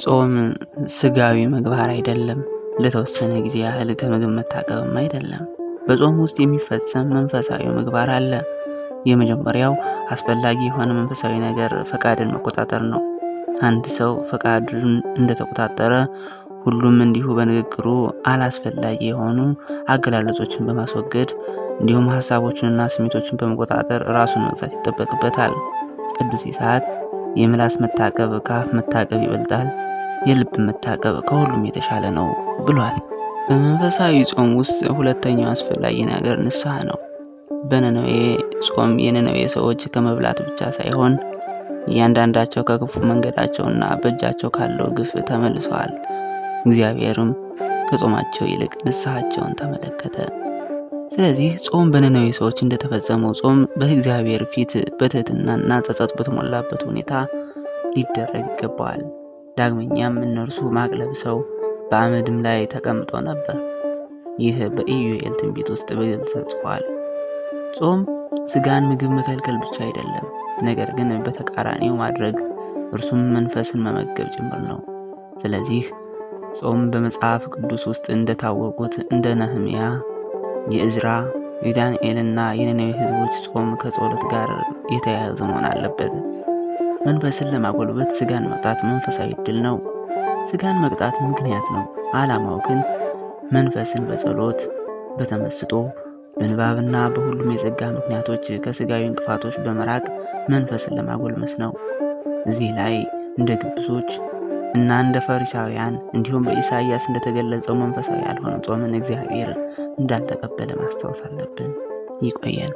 ጾም ስጋዊ ምግባር አይደለም። ለተወሰነ ጊዜ ያህል ከምግብ መታቀብም አይደለም። በጾም ውስጥ የሚፈጸም መንፈሳዊ ምግባር አለ። የመጀመሪያው አስፈላጊ የሆነ መንፈሳዊ ነገር ፈቃድን መቆጣጠር ነው። አንድ ሰው ፈቃዱን እንደተቆጣጠረ ሁሉም እንዲሁ በንግግሩ አላስፈላጊ የሆኑ አገላለጾችን በማስወገድ እንዲሁም ሀሳቦችንና ስሜቶችን በመቆጣጠር ራሱን መግዛት ይጠበቅበታል። ቅዱስ ይስሐቅ የምላስ መታቀብ ከአፍ መታቀብ ይበልጣል፣ የልብ መታቀብ ከሁሉም የተሻለ ነው ብሏል። በመንፈሳዊ ጾም ውስጥ ሁለተኛው አስፈላጊ ነገር ንስሐ ነው። በነነዌ ጾም የነነዌ ሰዎች ከመብላት ብቻ ሳይሆን እያንዳንዳቸው ከክፉ መንገዳቸውና በእጃቸው ካለው ግፍ ተመልሰዋል። እግዚአብሔርም ከጾማቸው ይልቅ ንስሐቸውን ተመለከተ። ስለዚህ ጾም በነነዌ ሰዎች እንደተፈጸመው ጾም በእግዚአብሔር ፊት በትህትናና ጸጸት በተሞላበት ሁኔታ ሊደረግ ይገባዋል። ዳግመኛም እነርሱ ማቅ ለብሰው በአመድም ላይ ተቀምጠው ነበር። ይህ በኢዩኤል ትንቢት ውስጥ በግልጽ ተጽፏል። ጾም ስጋን ምግብ መከልከል ብቻ አይደለም፣ ነገር ግን በተቃራኒው ማድረግ እርሱም መንፈስን መመገብ ጭምር ነው። ስለዚህ ጾም በመጽሐፍ ቅዱስ ውስጥ እንደታወቁት እንደ ነህምያ፣ የእዝራ፣ የዳንኤልና የነነዌ ህዝቦች ጾም ከጸሎት ጋር የተያያዘ መሆን አለበት። መንፈስን ለማጎልበት ስጋን መቅጣት መንፈሳዊ ዕድል ነው። ስጋን መቅጣት ምክንያት ነው። ዓላማው ግን መንፈስን በጸሎት፣ በተመስጦ፣ በንባብና በሁሉም የጸጋ ምክንያቶች ከስጋዊ እንቅፋቶች በመራቅ መንፈስን ለማጎልመስ ነው። እዚህ ላይ እንደ ግብዞች እና እንደ ፈሪሳውያን እንዲሁም በኢሳይያስ እንደተገለጸው መንፈሳዊ ያልሆነ ጾምን እግዚአብሔር እንዳልተቀበለ ማስታወስ አለብን። ይቆየን።